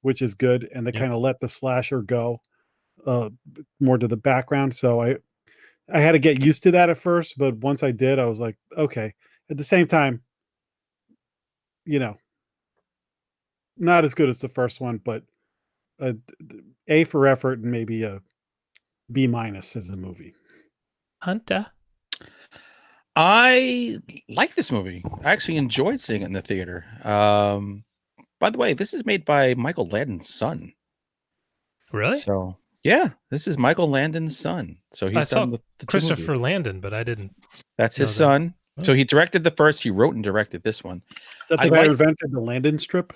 which is good, and they kind of let the slasher go more to the background. So I had to get used to that at first, but once I did, I was like, okay. At the same time, not as good as the first one, but A for effort and maybe a B minus as a movie. Hunter. I like this movie. I actually enjoyed seeing it in the theater. By the way, this is made by Michael Landon's son. Really? So yeah, this is Michael Landon's son. So he's I saw done the two Christopher movies. Landon, but I didn't. That's his know that. son. So he directed the first. He wrote and directed this one. Is that the guy who invented the Landon strip?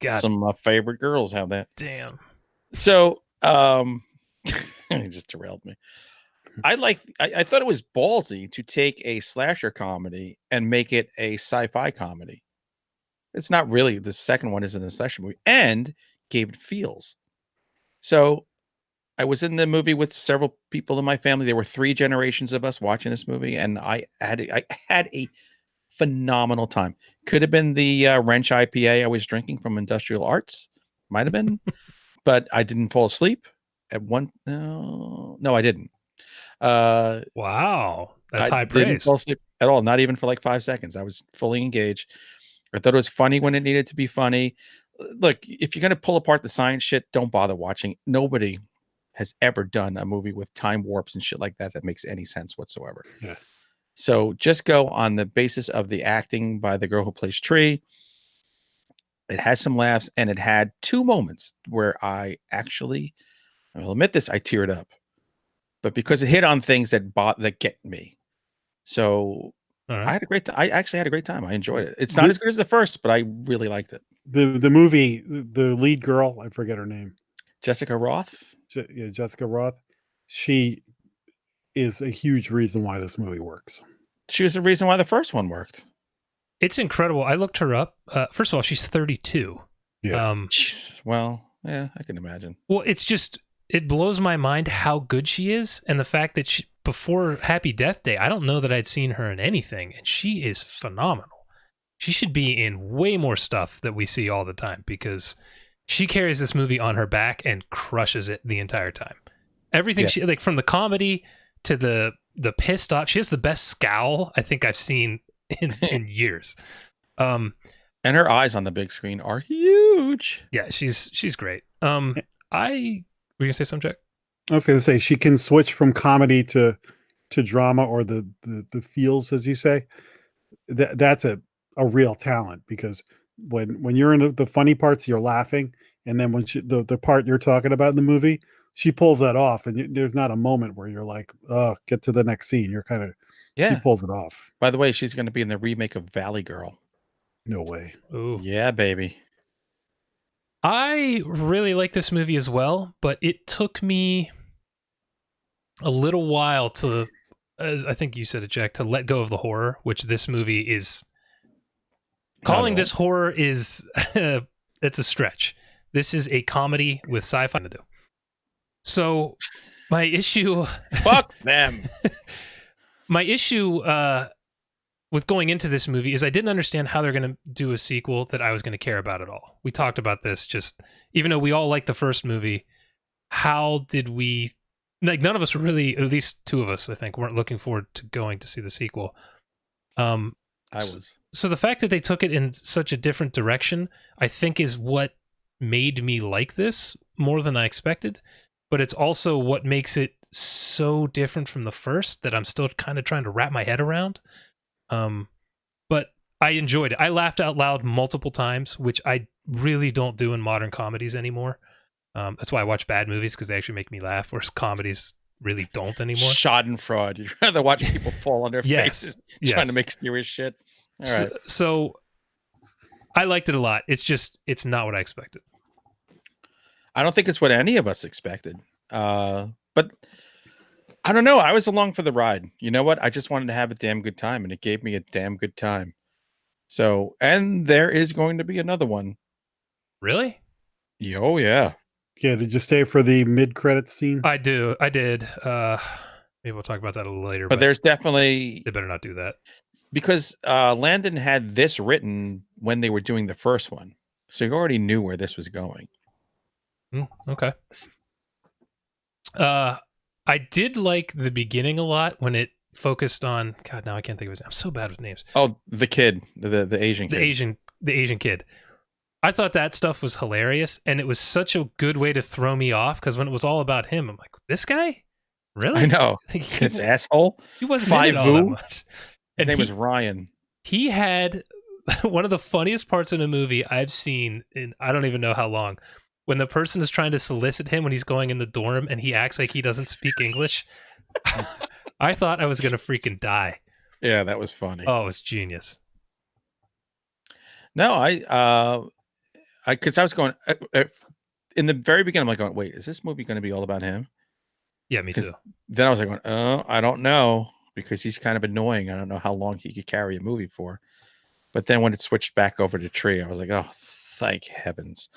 God. Some of my favorite girls have that. Damn. So he just derailed me. I thought it was ballsy to take a slasher comedy and make it a sci-fi comedy. It's not really, the second one isn't a slasher movie, and gave it feels. So I was in the movie with several people in my family. There were 3 generations of us watching this movie, and I had a phenomenal time. Could have been the Wrench IPA I was drinking from Industrial Arts. Might have been, but I didn't fall asleep at one. No, I didn't. Wow, that's high praise. Didn't fall asleep at all, not even for like 5 seconds. I was fully engaged. I thought it was funny when it needed to be funny. Look, if you're going to pull apart the science shit, don't bother watching. Nobody has ever done a movie with time warps and shit like that makes any sense whatsoever. Yeah. So just go on the basis of the acting by the girl who plays Tree. It has some laughs, and it had 2 moments where I will admit this, I teared up. But because it hit on things that get me. So right. I had a great time. I actually had a great time. I enjoyed it. It's not as good as the first, but I really liked it. The movie, the lead girl, I forget her name. Jessica Roth? Jessica Roth. She is a huge reason why this movie works. She was the reason why the first one worked. It's incredible. I looked her up. First of all, she's 32. Yeah. Well, yeah, I can imagine. Well, it's just, it blows my mind how good she is, and the fact that before Happy Death Day, I don't know that I'd seen her in anything, and she is phenomenal. She should be in way more stuff that we see all the time, because she carries this movie on her back and crushes it the entire time. Everything she, like, from the comedy to the pissed off, she has the best scowl I think I've seen in years. And her eyes on the big screen are huge. Yeah, she's great. Were you gonna say something, Jack? I was gonna say she can switch from comedy to drama, or the feels, as you say. That's a real talent, because when you're in the funny parts, you're laughing, and then when the part you're talking about in the movie, she pulls that off, and there's not a moment where you're like, oh, get to the next scene. You're kind of, she pulls it off. By the way, she's going to be in the remake of Valley Girl. No way. Ooh. Yeah, baby. I really like this movie as well, but it took me a little while to, as I think you said it, Jack, to let go of the horror, which this movie is. Calling this horror is it's a stretch. This is a comedy with sci-fi to do. So my issue Fuck them. my issue with going into this movie is I didn't understand how they're going to do a sequel that I was going to care about at all. We talked about this, just even though we all liked the first movie, how did we, like, none of us really, at least two of us, I think, weren't looking forward to going to see the sequel. I was. So the fact that they took it in such a different direction, I think, is what made me like this more than I expected. But it's also what makes it so different from the first that I'm still kind of trying to wrap my head around. But I enjoyed it. I laughed out loud multiple times, which I really don't do in modern comedies anymore. That's why I watch bad movies, because they actually make me laugh, whereas comedies really don't anymore. Schadenfreude. You'd rather watch people fall on their faces trying to make serious shit. All right. So I liked it a lot. It's just, it's not what I expected. I don't think it's what any of us expected. But I don't know. I was along for the ride. You know what? I just wanted to have a damn good time, and it gave me a damn good time. So, and there is going to be another one. Really? Oh, yeah. Yeah, did you stay for the mid-credits scene? I did. Maybe we'll talk about that a little later. But there's definitely... They better not do that. Because Landon had this written when they were doing the first one. So you already knew where this was going. Okay. I did like the beginning a lot when it focused on... God, now I can't think of his name. I'm so bad with names. Oh, the kid. The Asian kid. The Asian kid. I thought that stuff was hilarious, and it was such a good way to throw me off, because when it was all about him, I'm like, this guy? Really? I know. This asshole. He wasn't in it all that much. His name was Ryan. He had one of the funniest parts in a movie I've seen in I don't even know how long. When the person is trying to solicit him when he's going in the dorm and he acts like he doesn't speak English. I thought I was going to freaking die. Yeah, that was funny. Oh, it was genius. No, because I was going in the very beginning. I'm like, wait, is this movie going to be all about him? Yeah, me too. Then I was like, oh, I don't know, because he's kind of annoying. I don't know how long he could carry a movie for. But then when it switched back over to Tree, I was like, oh, thank heavens,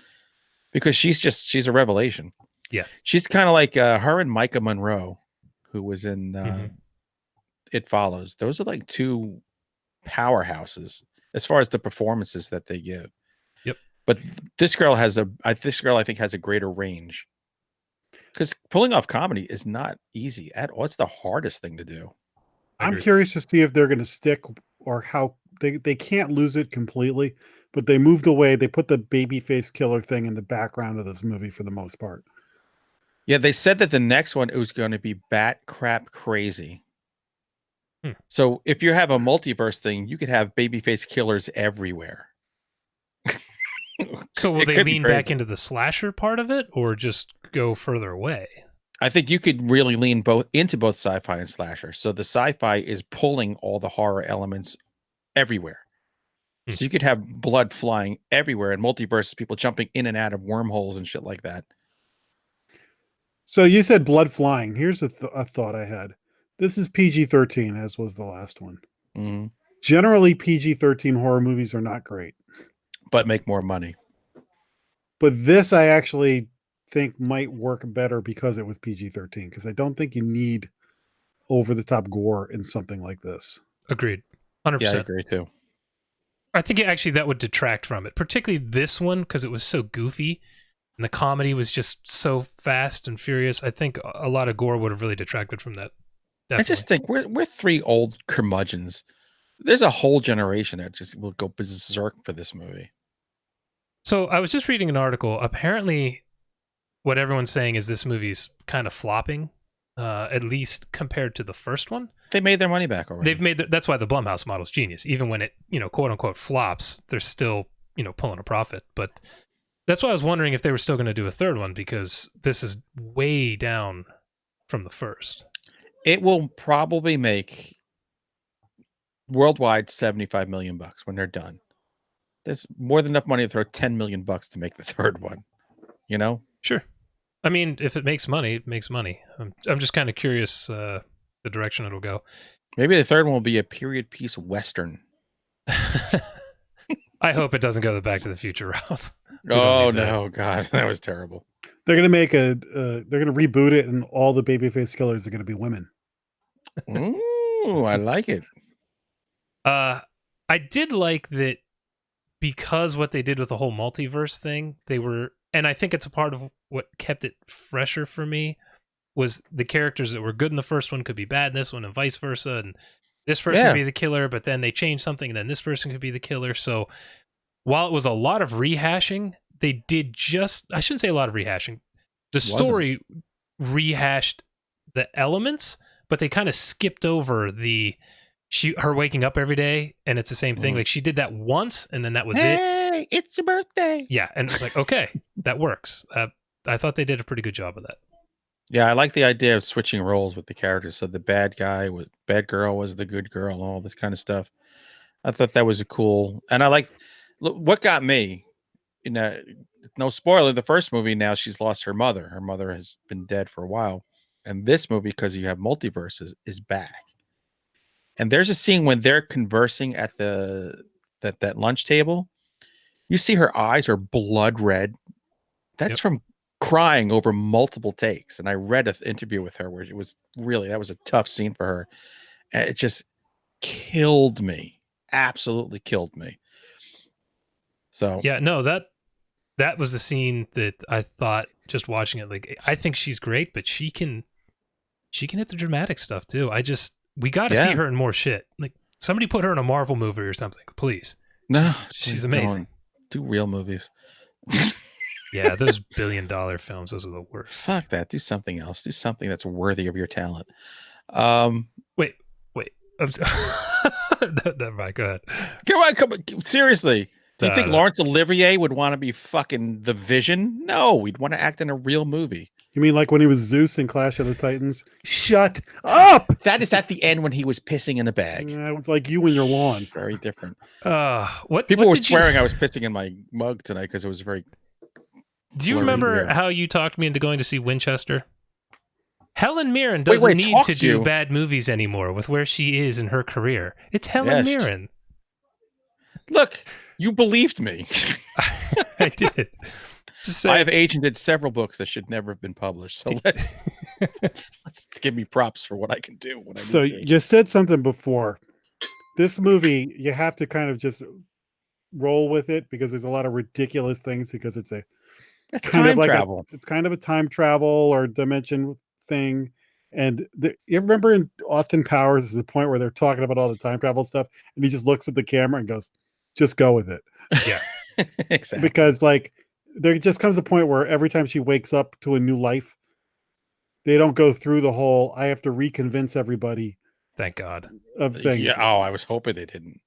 because she's a revelation. Yeah, she's kind of like her and Micah Monroe, who was in It Follows. Those are like two powerhouses as far as the performances that they give. Yep. But this girl I think has a greater range, because pulling off comedy is not easy at all. It's the hardest thing to do. I'm curious to see if they're going to stick, or how they can't lose it completely, but they moved away. They put the babyface killer thing in the background of this movie for the most part. Yeah, they said that the next one was going to be bat crap crazy. So if you have a multiverse thing, you could have babyface killers everywhere. So will they lean back into the slasher part of it, or just go further away? I think you could really lean into both sci-fi and slasher. So the sci-fi is pulling all the horror elements everywhere. So you could have blood flying everywhere, and multiverses, people jumping in and out of wormholes and shit like that. So you said blood flying. Here's a thought I had. This is PG-13, as was the last one. Mm-hmm. Generally, PG-13 horror movies are not great, but make more money. But this, I actually think, might work better because it was PG-13, because I don't think you need over-the-top gore in something like this. Agreed. 100%. Yeah, I agree too. I think actually that would detract from it, particularly this one, because it was so goofy and the comedy was just so fast and furious. I think a lot of gore would have really detracted from that. Definitely. I just think we're three old curmudgeons. There's a whole generation that just will go berserk for this movie. So I was just reading an article. Apparently, what everyone's saying is this movie's kind of flopping, at least compared to the first one. They made their money back already. That's why the Blumhouse model's genius. Even when it, quote unquote flops, they're still, pulling a profit. But that's why I was wondering if they were still going to do a third one, because this is way down from the first. It will probably make worldwide $75 million when they're done. There's more than enough money to throw $10 million to make the third one. You know? Sure. I mean, if it makes money, it makes money. I'm just kind of curious the direction it'll go. Maybe the third one will be a period piece Western. I hope it doesn't go the Back to the Future route. Oh no, God, that was terrible. They're gonna make they're gonna reboot it, and all the babyface killers are gonna be women. Ooh, I like it. I did like that because what they did with the whole multiverse thing, and I think it's a part of what kept it fresher for me, was the characters that were good in the first one could be bad in this one, and vice versa, and this person could be the killer, but then they changed something, and then this person could be the killer. So while it was a lot of rehashing, they did I shouldn't say a lot of rehashing. The story rehashed the elements, but they kind of skipped over her waking up every day, and it's the same thing. Like, she did that once, and then that was it. Hey, it's your birthday. Yeah, and it's like, okay, that works. I thought they did a pretty good job of that. Yeah, I like the idea of switching roles with the characters. So the bad girl was the good girl, and all this kind of stuff. I thought that was a cool, and I like what got me. No spoiler. The first movie, now she's lost her mother. Her mother has been dead for a while, and this movie, because you have multiverses, is back. And there's a scene when they're conversing at that lunch table. You see her eyes are blood red. That's from crying over multiple takes. And I read an interview with her where it was that was a tough scene for her. And it just killed me. Absolutely killed me. So yeah, no, that was the scene that I thought, just watching it, like, I think she's great, but she can hit the dramatic stuff too. We got to see her in more shit. Like, somebody put her in a Marvel movie or something, please. No, she's amazing. Do real movies. Yeah, those $1 billion films, those are the worst. Fuck that. Do something else. Do something that's worthy of your talent. Wait. Never mind. Go ahead. Come on. Seriously. Do you think Laurence Olivier would want to be fucking the Vision? No, we'd want to act in a real movie. You mean like when he was Zeus in Clash of the Titans? Shut up! That is at the end when he was pissing in the bag. Like you and your lawn. Very different. People were swearing I was pissing in my mug tonight because it was very... Do you remember how you talked me into going to see Winchester? Helen Mirren doesn't need to do bad movies anymore with where she is in her career. It's Helen Mirren. Look, you believed me. I did. I have agented several books that should never have been published. So let's give me props for what I can do. So you said something before. This movie, you have to kind of just roll with it because there's a lot of ridiculous things, because it's kind of like travel. It's kind of a time travel or dimension thing. And you remember in Austin Powers, there's a point where they're talking about all the time travel stuff, and he just looks at the camera and goes, "Just go with it." Yeah, exactly. Because there just comes a point where every time she wakes up to a new life, they don't go through the whole, I have to reconvince everybody. Thank God. Of things. Yeah. Oh, I was hoping they didn't.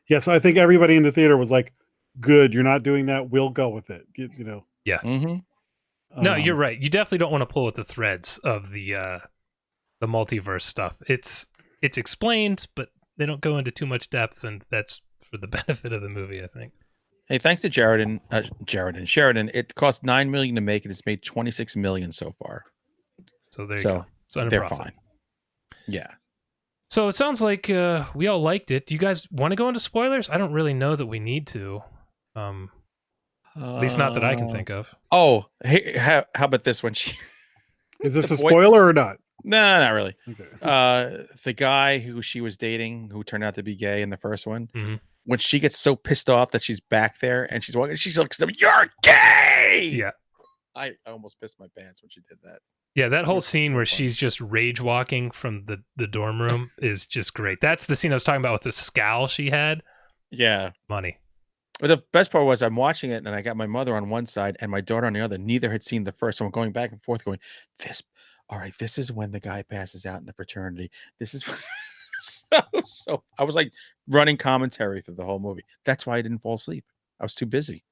Yeah. So I think everybody in the theater was like, good, you're not doing that. We'll go with it. You know? Yeah. Mm-hmm. No, you're right. You definitely don't want to pull at the threads of the multiverse stuff. It's explained, but they don't go into too much depth, and that's for the benefit of the movie, I think. Hey, thanks to Sheridan. It cost $9 million to make it. It's made $26 million so far. So there you go. So they're fine. Yeah. So it sounds like we all liked it. Do you guys want to go into spoilers? I don't really know that we need to. At least not that I can think of. Oh, hey, how about this one? Is this a spoiler or not? No, not really. Okay. The guy who she was dating, who turned out to be gay in the first one, mm-hmm. when she gets so pissed off that she's back there and she's walking, she looks at him, "You're gay!" Yeah. I almost pissed my pants when she did that. Yeah, that whole scene where she's just rage walking from the dorm room is just great. That's the scene I was talking about with the scowl she had. Yeah. Money. But the best part was I'm watching it and I got my mother on one side and my daughter on the other. Neither had seen the first. So I'm going back and forth going, all right, this is when the guy passes out in the fraternity. This is so I was like running commentary through the whole movie. That's why I didn't fall asleep. I was too busy.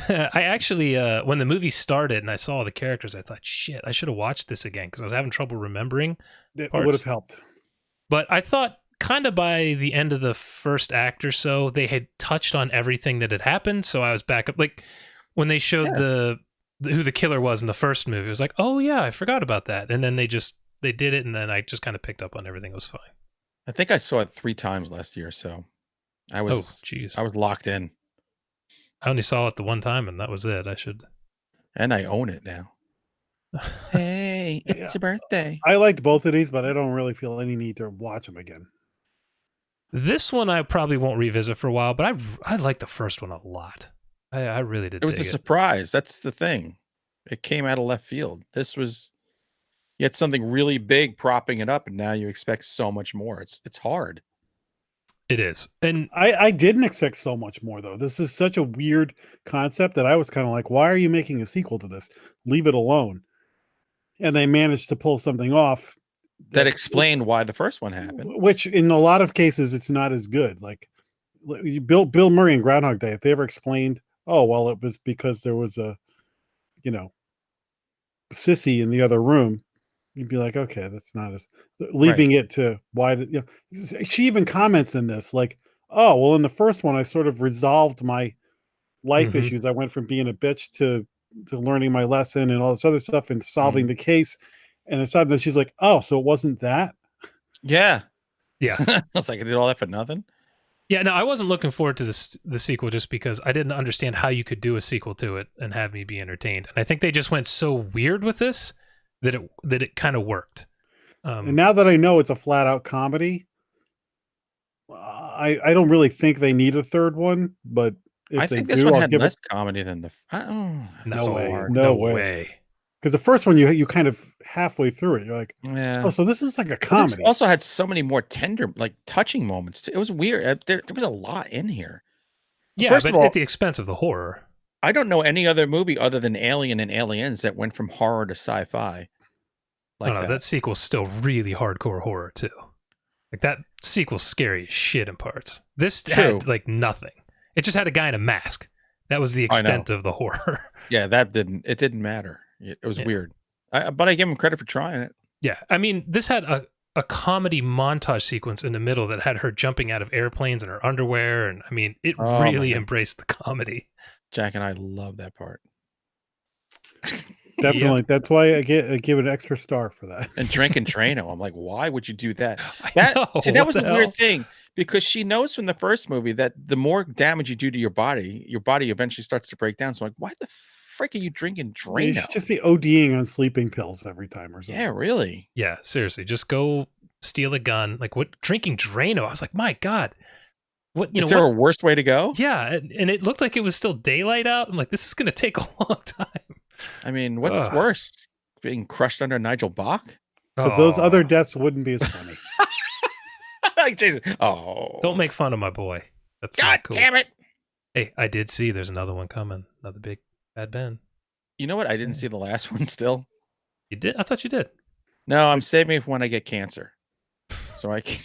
I actually, when the movie started and I saw the characters, I thought, shit, I should have watched this again because I was having trouble remembering. It would have helped. But I thought kind of by the end of the first act or so, they had touched on everything that had happened. So I was back up. Like when they showed who the killer was in the first movie, it was like, oh yeah, I forgot about that. And then they did it, and then I just kind of picked up on everything. It was fine. I think I saw it 3 times last year, so I was locked in. I only saw it the one time, and that was it. And I own it now. Hey, it's your birthday. I liked both of these, but I don't really feel any need to watch them again. This one I probably won't revisit for a while, but I like the first one a lot. I really did. It was a surprise. That's the thing. It came out of left field. This was, you had something really big propping it up, and now you expect so much more. It's hard. It is. And I didn't expect so much more, though. This is such a weird concept that I was kind of like, why are you making a sequel to this? Leave it alone. And they managed to pull something off that explained why the first one happened. Which in a lot of cases, it's not as good. Like Bill Murray in Groundhog Day, if they ever explained, oh, well, it was because there was a, sissy in the other room, you'd be like, okay, that's not as leaving it to why did she even comments in this like, oh, well, in the first one, I sort of resolved my life issues. I went from being a bitch to learning my lesson and all this other stuff and solving the case. And it's suddenly she's like, oh, so it wasn't that? Yeah. Yeah. It's like I did all that for nothing. Yeah, no, I wasn't looking forward to the sequel just because I didn't understand how you could do a sequel to it and have me be entertained. And I think they just went so weird with this that it kind of worked. And now that I know it's a flat out comedy, I don't really think they need a third one, but if I they think this do, one I'll had give less comedy than the. No way. Because the first one, you kind of halfway through it, you're like, oh, so this is like a comedy. This also had so many more tender, like touching moments. Too. It was weird. There was a lot in here. Yeah, First but of all, at the expense of the horror. I don't know any other movie other than Alien and Aliens that went from horror to sci-fi. Like that sequel's still really hardcore horror too. Like that sequel's scary as shit in parts. This had like nothing. It just had a guy in a mask. That was the extent of the horror. Yeah, it didn't matter. It was weird. But I give him credit for trying it. Yeah. I mean, this had a comedy montage sequence in the middle that had her jumping out of airplanes in her underwear. And I mean, it really embraced the comedy. Jack and I love that part. Definitely. Yep. That's why I give it an extra star for that. And drinking Drano. I'm like, why would you do that? That was a weird thing. Because she knows from the first movie that the more damage you do to your body eventually starts to break down. So I'm like, why the frick are you drinking Drano? You should just be ODing on sleeping pills every time or something. Yeah, really? Yeah, seriously. Just go steal a gun. Like, what? Drinking Drano? I was like, my God. Is there a worse way to go? Yeah, and it looked like it was still daylight out. I'm like, this is going to take a long time. I mean, what's worse? Being crushed under Nigel Bach? Because those other deaths wouldn't be as funny. Like Jason. Oh, don't make fun of my boy. That's God cool. Damn it! Hey, I did see there's another one coming. Another big bad Ben. You know what? I didn't see the last one. Still, you did? I thought you did. No, I'm saving it for when I get cancer, so I can.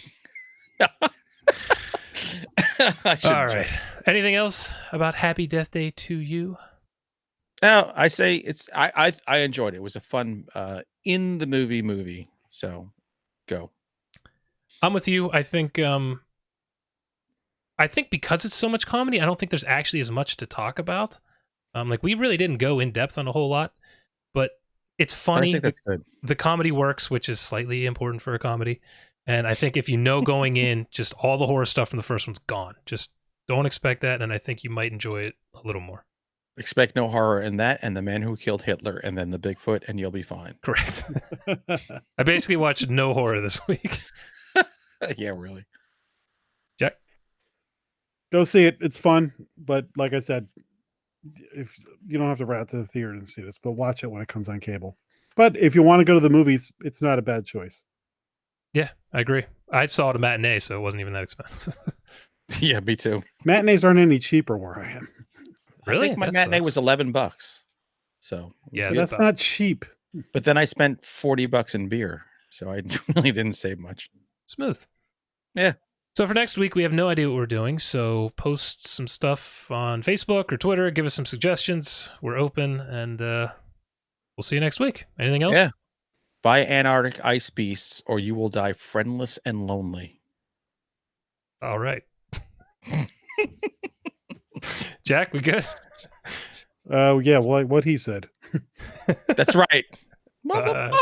All right. Anything else about Happy Death Day to you? No, I say I enjoyed it. It was a fun in the movie. So go. I'm with you. I think because it's so much comedy, I don't think there's actually as much to talk about. Like we really didn't go in depth on a whole lot, but it's funny. I think that's good. The comedy works, which is slightly important for a comedy. And I think if you know going in, just all the horror stuff from the first one's gone. Just don't expect that, and I think you might enjoy it a little more. Expect no horror in that, and the man who killed Hitler, and then the Bigfoot, and you'll be fine. Correct. I basically watched no horror this week. Yeah, really. Jack? Go see it. It's fun, but like I said, if you don't have to run out to the theater and see this, but watch it when it comes on cable. But if you want to go to the movies, it's not a bad choice. Yeah, I agree. I saw it at matinee, so it wasn't even that expensive. Yeah, me too. Matinees aren't any cheaper where I am. Really? I think my matinee was $11. So yeah, that's not cheap. But then I spent $40 in beer, so I really didn't save much. Smooth. Yeah. So for next week, we have no idea what we're doing. So post some stuff on Facebook or Twitter. Give us some suggestions. We're open, and we'll see you next week. Anything else? Yeah. Buy Antarctic ice beasts, or you will die friendless and lonely. All right. Jack, we good? Yeah, what he said. That's right. Motherfucker.